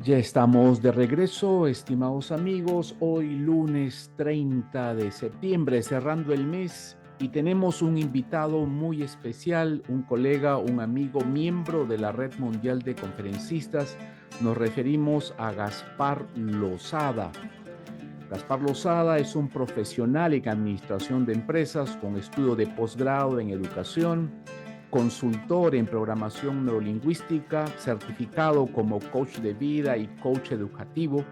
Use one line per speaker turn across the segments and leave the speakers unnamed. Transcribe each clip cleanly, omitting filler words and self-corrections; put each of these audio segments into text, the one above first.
Ya estamos de regreso, estimados amigos, hoy lunes 30 de septiembre, cerrando el mes, y tenemos un invitado muy especial, un colega, un amigo, miembro de la Red Mundial de Conferencistas. Nos referimos a Gaspar Lozada. Gaspar Lozada es un profesional en administración de empresas con estudio de posgrado en educación, consultor en programación neurolingüística, certificado como coach de vida y coach educativo.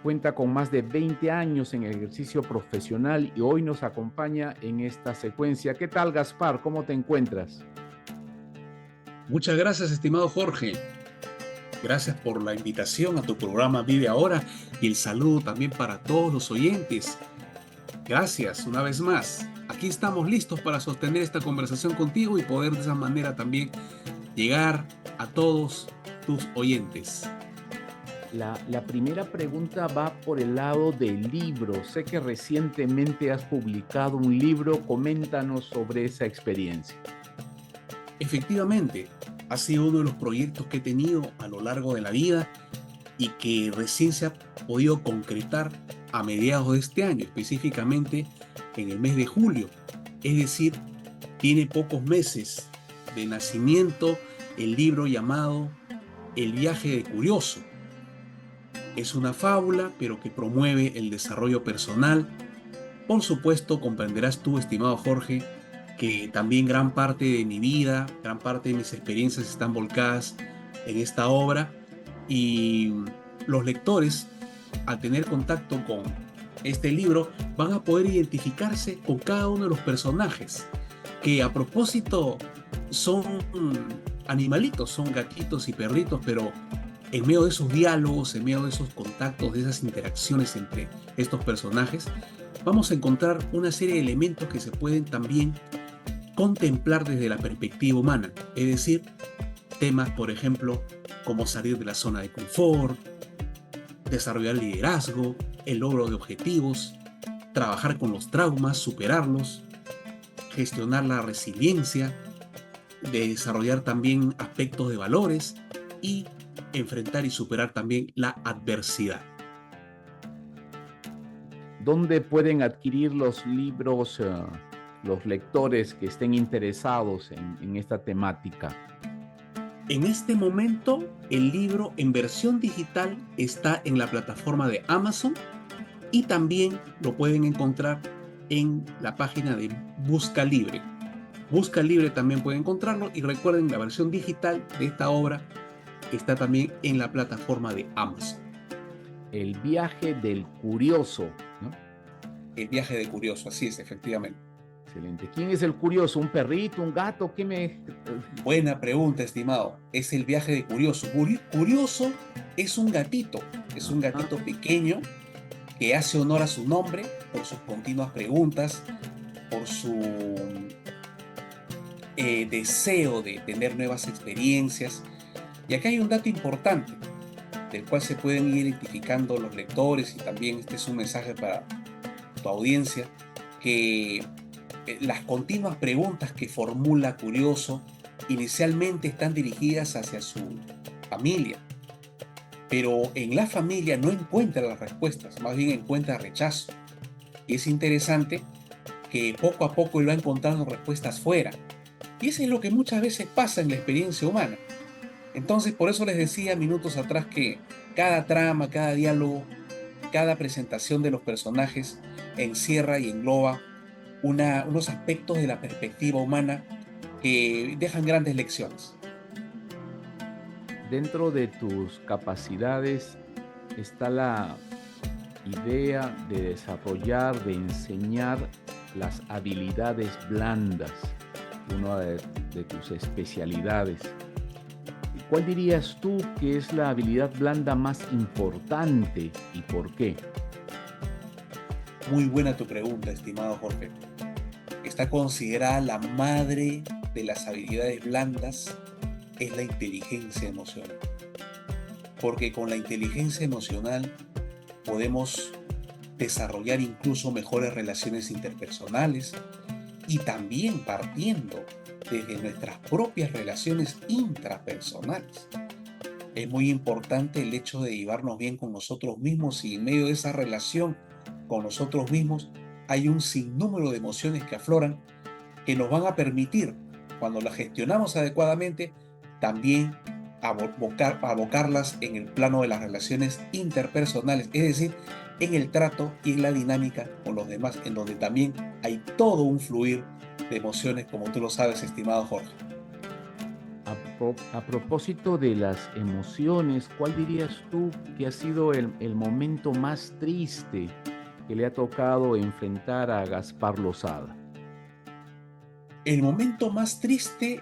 Cuenta con más de 20 años en el ejercicio profesional y hoy nos acompaña en esta secuencia. ¿Qué tal, Gaspar? ¿Cómo te encuentras?
Muchas gracias, estimado Jorge. Gracias por la invitación a tu programa Vive Ahora y el saludo también para todos los oyentes. Gracias una vez más. Aquí estamos listos para sostener esta conversación contigo y poder de esa manera también llegar a todos tus oyentes.
La primera pregunta va por el lado del libro. Sé que recientemente has publicado un libro. Coméntanos sobre esa experiencia.
Efectivamente, ha sido uno de los proyectos que he tenido a lo largo de la vida y que recién se ha podido concretar a mediados de este año, específicamente en el mes de julio. Es decir, tiene pocos meses de nacimiento el libro llamado El viaje de Curioso. Es una fábula, pero que promueve el desarrollo personal. Por supuesto, comprenderás tú, estimado Jorge, que también gran parte de mi vida, gran parte de mis experiencias están volcadas en esta obra y los lectores, al tener contacto con este libro, van a poder identificarse con cada uno de los personajes, que a propósito son animalitos, son gatitos y perritos, pero en medio de esos diálogos, en medio de esos contactos, de esas interacciones entre estos personajes, vamos a encontrar una serie de elementos que se pueden también contemplar desde la perspectiva humana, es decir, temas, por ejemplo, como salir de la zona de confort, desarrollar liderazgo, el logro de objetivos, trabajar con los traumas, superarlos, gestionar la resiliencia, de desarrollar también aspectos de valores y enfrentar y superar también la adversidad.
¿Dónde pueden adquirir los libros los lectores que estén interesados en esta temática?
En este momento, el libro en versión digital está en la plataforma de Amazon y también lo pueden encontrar en la página de Busca Libre. Busca Libre también puede encontrarlo y recuerden, la versión digital de esta obra está también en la plataforma de Amazon.
El viaje del curioso, ¿no?
El viaje de curioso, así es, efectivamente.
Excelente. ¿Quién es el curioso? ¿Un perrito, un gato? ¿Qué me...?
Buena pregunta, estimado. Es el viaje de curioso. Curioso es un
Ajá.
gatito pequeño que hace honor a su nombre por sus continuas preguntas, por su deseo de tener nuevas experiencias. Y acá hay un dato importante del cual se pueden ir identificando los lectores y también este es un mensaje para tu audiencia, que las continuas preguntas que formula Curioso inicialmente están dirigidas hacia su familia, pero en la familia no encuentra las respuestas, más bien encuentra rechazo. Y es interesante que poco a poco él va encontrando respuestas fuera. Y eso es lo que muchas veces pasa en la experiencia humana. Entonces, por eso les decía minutos atrás que cada trama, cada diálogo, cada presentación de los personajes encierra y engloba unos aspectos de la perspectiva humana que dejan grandes lecciones.
Dentro de tus capacidades está la idea de desarrollar, de enseñar las habilidades blandas, una de tus especialidades. ¿Cuál dirías tú que es la habilidad blanda más importante y por qué?
Muy buena tu pregunta, estimado Jorge. Está considerada la madre de las habilidades blandas, es la inteligencia emocional. Porque con la inteligencia emocional podemos desarrollar incluso mejores relaciones interpersonales y también partiendo desde nuestras propias relaciones intrapersonales. es muy importante el hecho de llevarnos bien con nosotros mismos, y en medio de esa relación con nosotros mismos hay un sinnúmero de emociones que afloran, que nos van a permitir, cuando las gestionamos adecuadamente, también abocarlas en el plano de las relaciones interpersonales, es decir, en el trato y en la dinámica con los demás, en donde también hay todo un fluir de emociones, como tú lo sabes, estimado Jorge.
A propósito de las emociones, ¿cuál dirías tú que ha sido el momento más triste que le ha tocado enfrentar a Gaspar Lozada?
El momento más triste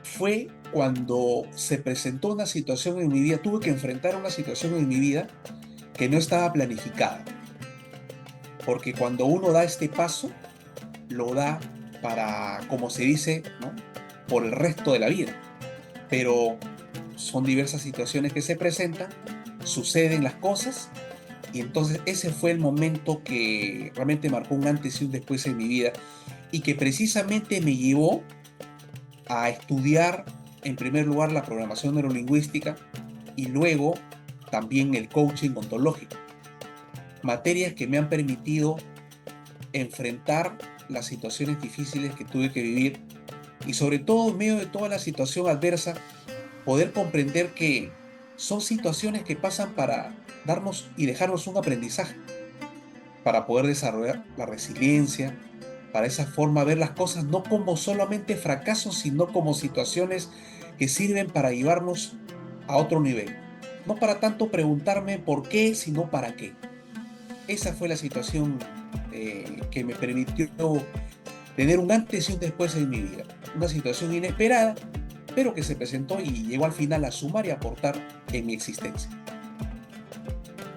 fue cuando se presentó una situación en mi vida, tuve que enfrentar una situación en mi vida que no estaba planificada, porque cuando uno da este paso, lo da para, como se dice, ¿no?, por el resto de la vida, pero son diversas situaciones que se presentan, suceden las cosas, y entonces ese fue el momento que realmente marcó un antes y un después en mi vida, y que precisamente me llevó a estudiar en primer lugar la programación neurolingüística y luego también el coaching ontológico, materias que me han permitido enfrentar las situaciones difíciles que tuve que vivir, y sobre todo en medio de toda la situación adversa, poder comprender que son situaciones que pasan para darnos y dejarnos un aprendizaje, para poder desarrollar la resiliencia, para esa forma ver las cosas no como solamente fracasos, sino como situaciones que sirven para llevarnos a otro nivel. No para tanto preguntarme por qué, sino para qué. Esa fue la situación que me permitió tener un antes y un después en mi vida. Una situación inesperada, pero que se presentó y llegó al final a sumar y aportar en mi existencia.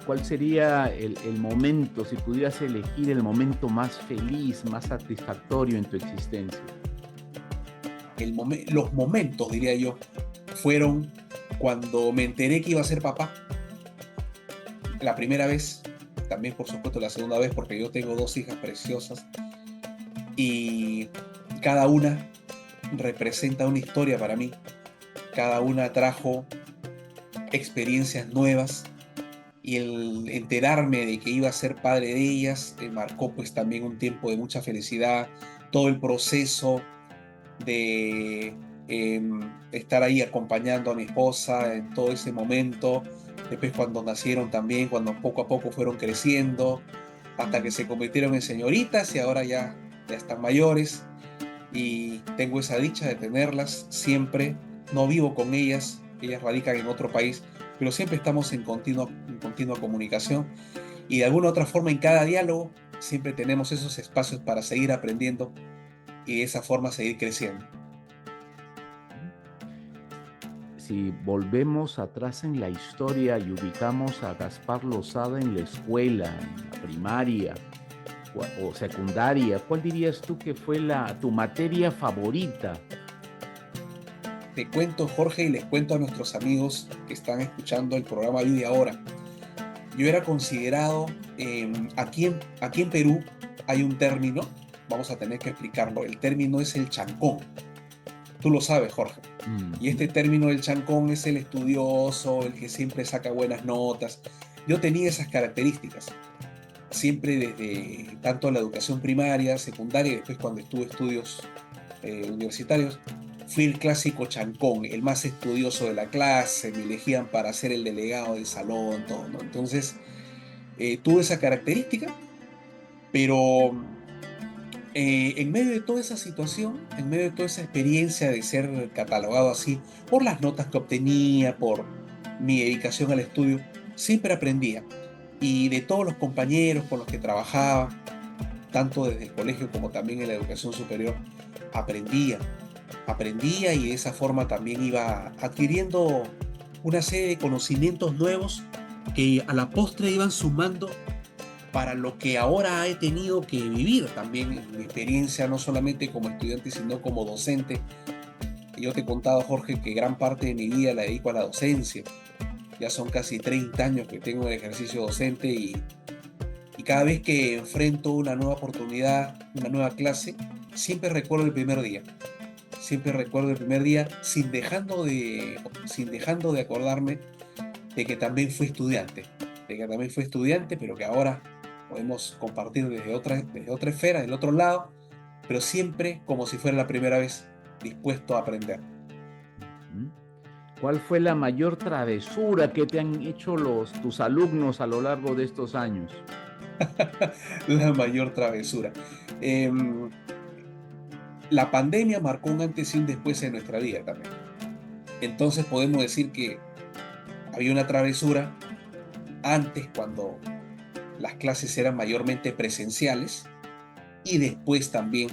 ¿Cuál sería el momento, si pudieras elegir el momento más feliz, más satisfactorio en tu existencia?
Los momentos, diría yo, fueron cuando me enteré que iba a ser papá. La primera vez, también por supuesto la segunda vez, porque yo tengo 2 hijas preciosas y cada una representa una historia para mí. Cada una trajo experiencias nuevas, y el enterarme de que iba a ser padre de ellas marcó pues también un tiempo de mucha felicidad. Todo el proceso de estar ahí acompañando a mi esposa en todo ese momento, después cuando nacieron también, cuando poco a poco fueron creciendo, hasta que se convirtieron en señoritas y ahora ya están mayores, y tengo esa dicha de tenerlas siempre. No vivo con ellas, ellas radican en otro país, pero siempre estamos en continua comunicación, y de alguna u otra forma en cada diálogo siempre tenemos esos espacios para seguir aprendiendo y de esa forma seguir creciendo.
Si volvemos atrás en la historia y ubicamos a Gaspar Lozada en la escuela, en la primaria o secundaria, ¿cuál dirías tú que fue tu materia favorita?
Te cuento, Jorge, y les cuento a nuestros amigos que están escuchando el programa Vive Ahora. Yo era considerado, aquí en Perú hay un término, vamos a tener que explicarlo. El término es el chancón. Tú lo sabes, Jorge. Y este término del chancón es el estudioso, el que siempre saca buenas notas. Yo tenía esas características. Siempre desde tanto la educación primaria, secundaria, y después cuando estuve estudios universitarios, fui el clásico chancón, el más estudioso de la clase, me elegían para ser el delegado del salón, todo, ¿no? Entonces, tuve esa característica, pero en medio de toda esa situación, en medio de toda esa experiencia de ser catalogado así, por las notas que obtenía, por mi dedicación al estudio, siempre aprendía. Y de todos los compañeros con los que trabajaba, tanto desde el colegio como también en la educación superior, aprendía, y de esa forma también iba adquiriendo una serie de conocimientos nuevos que a la postre iban sumando para lo que ahora he tenido que vivir también en mi experiencia, no solamente como estudiante, sino como docente. Yo te he contado, Jorge, que gran parte de mi vida la dedico a la docencia. Ya son casi 30 años que tengo el ejercicio docente, y cada vez que enfrento una nueva oportunidad, una nueva clase, siempre recuerdo el primer día. siempre recuerdo el primer día sin dejando de acordarme de que también fui estudiante, pero que ahora podemos compartir desde otra esfera, del otro lado, pero siempre como si fuera la primera vez, dispuesto a aprender.
¿Mm? ¿Cuál fue la mayor travesura que te han hecho tus alumnos a lo largo de estos años?
La mayor travesura. Em, la pandemia marcó un antes y un después en nuestra vida también. Entonces podemos decir que había una travesura antes cuando las clases eran mayormente presenciales y después también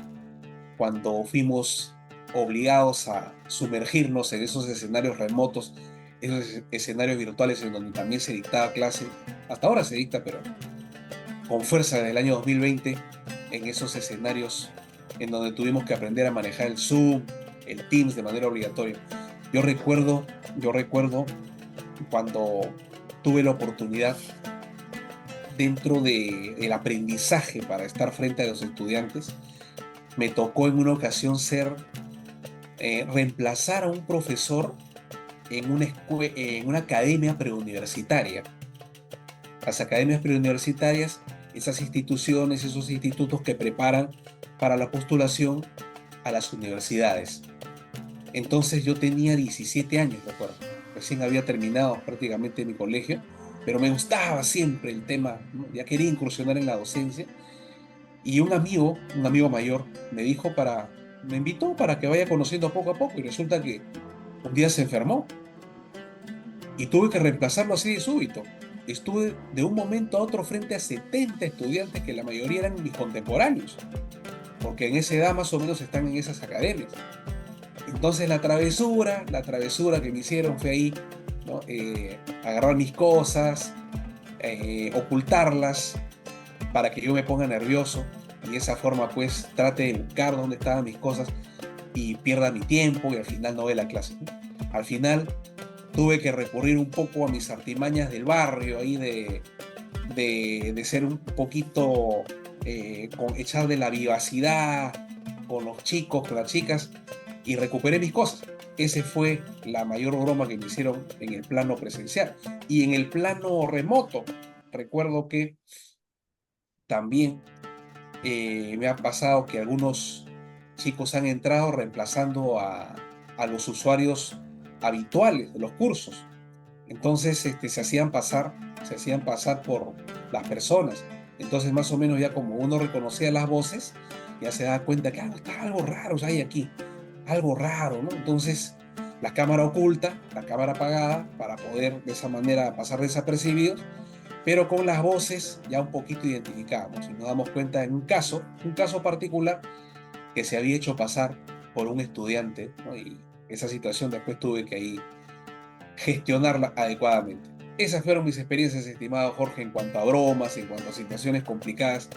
cuando fuimos obligados a sumergirnos en esos escenarios remotos, esos escenarios virtuales en donde también se dictaba clase. Hasta ahora se dicta, pero con fuerza desde el año 2020, en esos escenarios en donde tuvimos que aprender a manejar el Zoom, el Teams de manera obligatoria. Yo recuerdo cuando tuve la oportunidad dentro del aprendizaje para estar frente a los estudiantes, me tocó en una ocasión reemplazar a un profesor en una academia preuniversitaria. Las academias preuniversitarias, esas instituciones, esos institutos que preparan para la postulación a las universidades. Entonces yo tenía 17 años, recuerdo. Recién había terminado prácticamente mi colegio, pero me gustaba siempre el tema, ¿no? Ya quería incursionar en la docencia. Y un amigo mayor, me invitó para que vaya conociendo poco a poco. Y resulta que un día se enfermó y tuve que reemplazarlo así de súbito. Estuve de un momento a otro frente a 70 estudiantes que la mayoría eran mis contemporáneos, porque en esa edad más o menos están en esas academias. Entonces la travesura que me hicieron fue ahí, ¿no? Agarrar mis cosas, ocultarlas para que yo me ponga nervioso y de esa forma pues trate de buscar dónde estaban mis cosas y pierda mi tiempo y al final no ve la clase, ¿no? Al final tuve que recurrir un poco a mis artimañas del barrio ahí de ser un poquito echar de la vivacidad con los chicos, con las chicas, y recuperé mis cosas. Esa fue la mayor broma que me hicieron en el plano presencial. Y en el plano remoto, recuerdo que también me ha pasado que algunos chicos han entrado reemplazando a los usuarios habituales de los cursos. Entonces se hacían pasar por las personas. Entonces más o menos ya como uno reconocía las voces, ya se da cuenta que algo raro hay aquí, algo raro, ¿no? Entonces la cámara oculta, la cámara apagada, para poder de esa manera pasar desapercibidos, pero con las voces ya un poquito identificamos y nos damos cuenta en un caso particular que se había hecho pasar por un estudiante, ¿no? Y esa situación después tuve que ahí gestionarla adecuadamente. Esas fueron mis experiencias, estimado Jorge, en cuanto a bromas, en cuanto a situaciones complicadas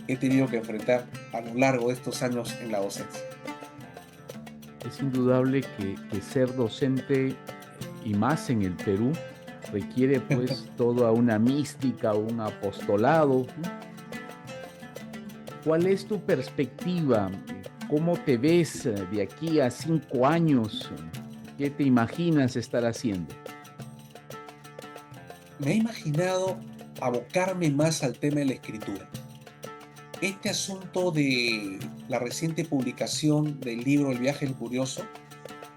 que he tenido que enfrentar a lo largo de estos años en la docencia.
Es indudable que ser docente, y más en el Perú, requiere pues toda una mística, un apostolado. ¿Cuál es tu perspectiva? ¿Cómo te ves de aquí a 5 años? ¿Qué te imaginas estar haciendo?
Me he imaginado abocarme más al tema de la escritura. Este asunto de la reciente publicación del libro El viaje del curioso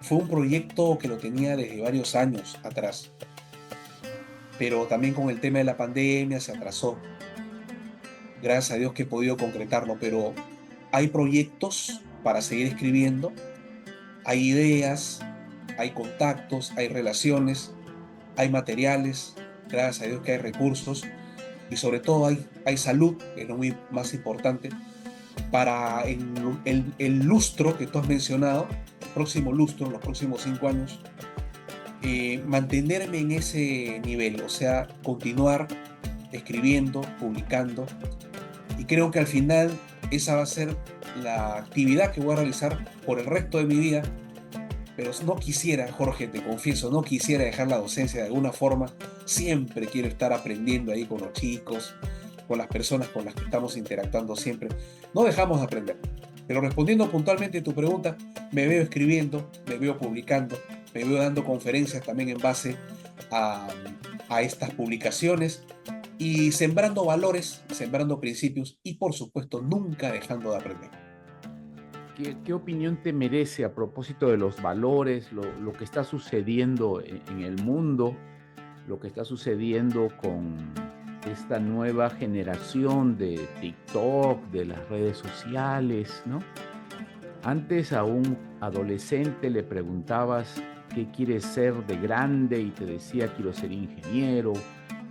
fue un proyecto que lo tenía desde varios años atrás, pero también con el tema de la pandemia se atrasó. Gracias a Dios que he podido concretarlo, pero hay proyectos para seguir escribiendo, hay ideas, hay contactos, hay relaciones, hay materiales, gracias a Dios que hay recursos y sobre todo hay salud, que es lo más importante, para el lustro que tú has mencionado, el próximo lustro, los próximos 5 años, mantenerme en ese nivel, o sea, continuar escribiendo, publicando, y creo que al final esa va a ser la actividad que voy a realizar por el resto de mi vida. Pero no quisiera, Jorge, te confieso, no quisiera dejar la docencia de alguna forma. Siempre quiero estar aprendiendo ahí con los chicos, con las personas con las que estamos interactuando siempre. No dejamos de aprender. Pero respondiendo puntualmente a tu pregunta, me veo escribiendo, me veo publicando, me veo dando conferencias también en base a, a estas publicaciones y sembrando valores, sembrando principios y por supuesto nunca dejando de aprender.
¿Qué opinión te merece a propósito de los valores, lo que está sucediendo en el mundo, lo que está sucediendo con esta nueva generación de TikTok, de las redes sociales, ¿no? Antes a un adolescente le preguntabas qué quieres ser de grande y te decía quiero ser ingeniero,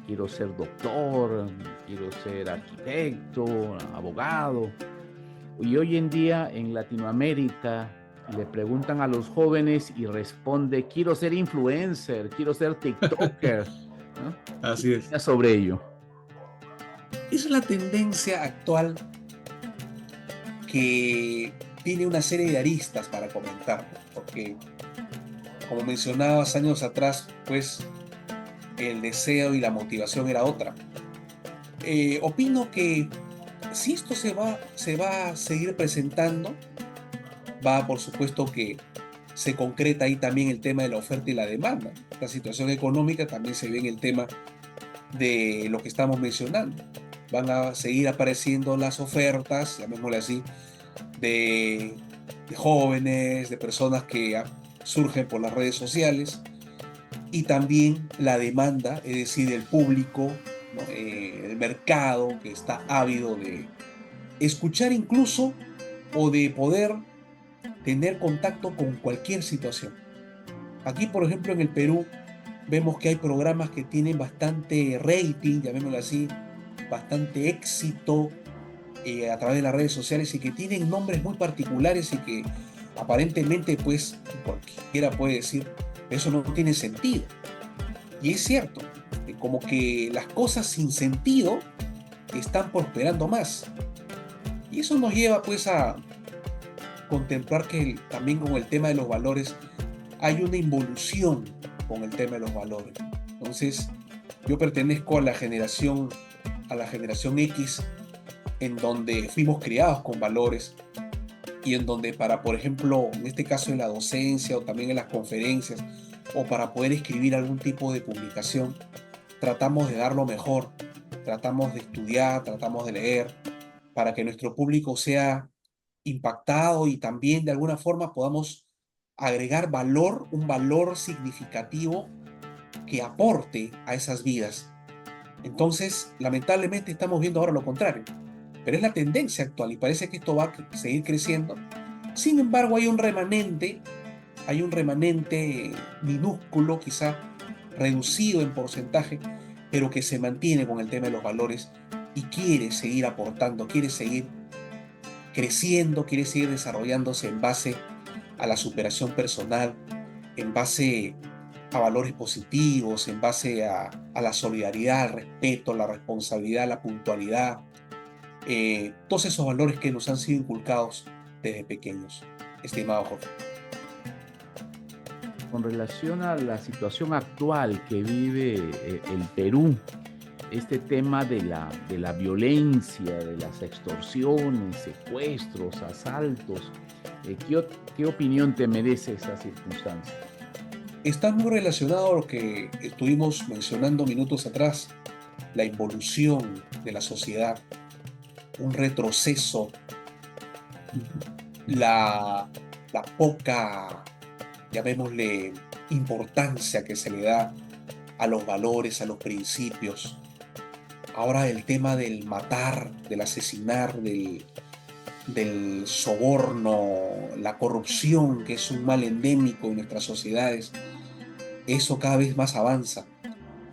quiero ser doctor, quiero ser arquitecto, abogado. Y hoy en día en Latinoamérica le preguntan a los jóvenes y responde quiero ser influencer, quiero ser TikToker, ¿no?
Así
¿Qué
es.
opinas sobre ello?
Es la tendencia actual que tiene una serie de aristas para comentar, porque como mencionabas años atrás, pues el deseo y la motivación era otra. Opino que si esto se va a seguir presentando, va por supuesto que se concreta ahí también el tema de la oferta y la demanda. La situación económica también se ve en el tema de lo que estamos mencionando. Van a seguir apareciendo las ofertas, llamémosle así, de, de jóvenes, de personas que surgen por las redes sociales, y también la demanda, es decir, el público, ¿no? El mercado que está ávido de escuchar incluso o de poder tener contacto con cualquier situación. Aquí, por ejemplo, en el Perú, vemos que hay programas que tienen bastante rating, llamémoslo así, bastante éxito a través de las redes sociales y que tienen nombres muy particulares y que aparentemente, pues, cualquiera puede decir, eso no tiene sentido. Y es cierto, como que las cosas sin sentido están prosperando más. Y eso nos lleva, pues, a contemplar que también con el tema de los valores hay una involución con el tema de los valores. Entonces, yo pertenezco a la generación X, en donde fuimos criados con valores y en donde para, por ejemplo, en este caso en la docencia o también en las conferencias o para poder escribir algún tipo de publicación, tratamos de dar lo mejor, tratamos de estudiar, tratamos de leer para que nuestro público sea impactado y también de alguna forma podamos agregar valor, un valor significativo que aporte a esas vidas. Entonces, lamentablemente estamos viendo ahora lo contrario, pero es la tendencia actual y parece que esto va a seguir creciendo. Sin embargo, hay un remanente minúsculo, quizá reducido en porcentaje, pero que se mantiene con el tema de los valores y quiere seguir aportando, quiere seguir creciendo, quiere seguir desarrollándose en base a la superación personal, en base a valores positivos, en base a la solidaridad, al respeto, la responsabilidad, la puntualidad, todos esos valores que nos han sido inculcados desde pequeños, estimado Jorge.
Con relación a la situación actual que vive el Perú, este tema de la violencia, de las extorsiones, secuestros, asaltos, ¿qué opinión te merece esa circunstancia?
Está muy relacionado a lo que estuvimos mencionando minutos atrás, la involución de la sociedad, un retroceso, la poca, llamémosle, importancia que se le da a los valores, a los principios. Ahora el tema del matar, del asesinar, del soborno, la corrupción, que es un mal endémico en nuestras sociedades, eso cada vez más avanza.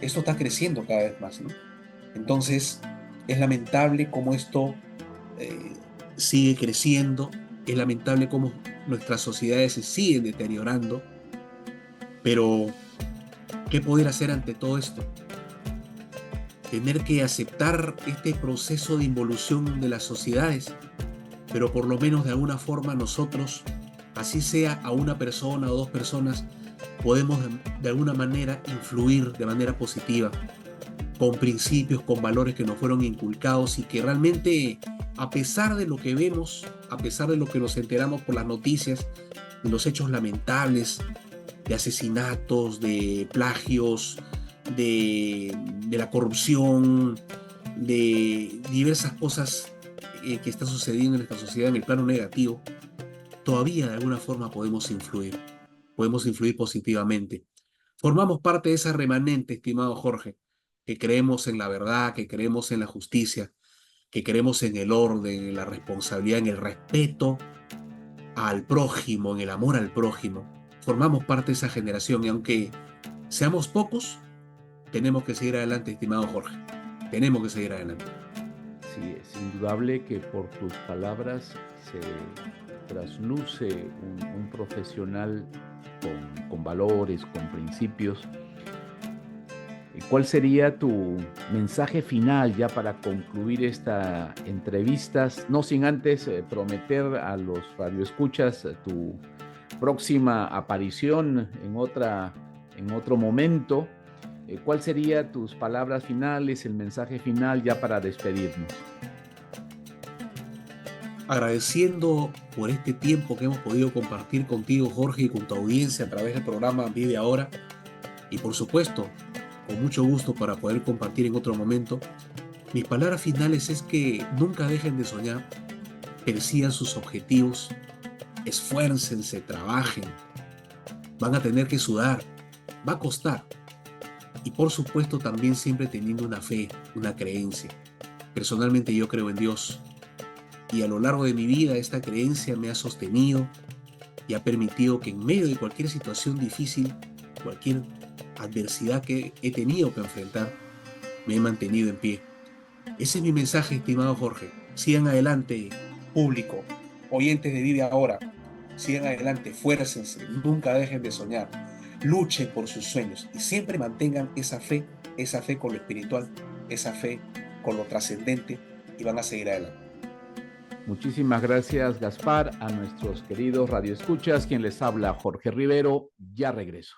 Esto está creciendo cada vez más, ¿no? Entonces, es lamentable cómo esto eh, sigue creciendo, es lamentable cómo nuestras sociedades se siguen deteriorando, pero ¿qué poder hacer ante todo esto? Tener que aceptar este proceso de involución de las sociedades, pero por lo menos de alguna forma nosotros, así sea a una persona o dos personas, podemos de alguna manera influir de manera positiva, con principios, con valores que nos fueron inculcados y que realmente a pesar de lo que vemos, a pesar de lo que nos enteramos por las noticias, de los hechos lamentables, de asesinatos, de plagios, de la corrupción, de diversas cosas que están sucediendo en esta sociedad en el plano negativo, todavía de alguna forma podemos influir positivamente. Formamos parte de esa remanente, estimado Jorge, que creemos en la verdad, que creemos en la justicia, que creemos en el orden, en la responsabilidad, en el respeto al prójimo, en el amor al prójimo. Formamos parte de esa generación y aunque seamos pocos, tenemos que seguir adelante, estimado Jorge. Tenemos que seguir adelante.
Sí, es indudable que por tus palabras se trasluce un profesional con valores, con principios. ¿Cuál sería tu mensaje final ya para concluir esta entrevista? No sin antes prometer a los radioescuchas tu próxima aparición en otro momento. ¿Cuál sería tus palabras finales, el mensaje final ya para despedirnos?
Agradeciendo por este tiempo que hemos podido compartir contigo, Jorge, y con tu audiencia a través del programa Vive Ahora. Y por supuesto, con mucho gusto para poder compartir en otro momento. Mis palabras finales es que nunca dejen de soñar, persigan sus objetivos, esfuércense, trabajen. Van a tener que sudar, va a costar. Y por supuesto también siempre teniendo una fe, una creencia. Personalmente yo creo en Dios. Y a lo largo de mi vida esta creencia me ha sostenido y ha permitido que en medio de cualquier situación difícil, cualquier adversidad que he tenido que enfrentar, me he mantenido en pie. Ese es mi mensaje, estimado Jorge. Sigan adelante, público, oyentes de Vive Ahora. Sigan adelante, fuércense, nunca dejen de soñar. Luchen por sus sueños y siempre mantengan esa fe con lo espiritual, esa fe con lo trascendente y van a seguir adelante.
Muchísimas gracias, Gaspar, a nuestros queridos radioescuchas, quien les habla Jorge Rivero. Ya regreso.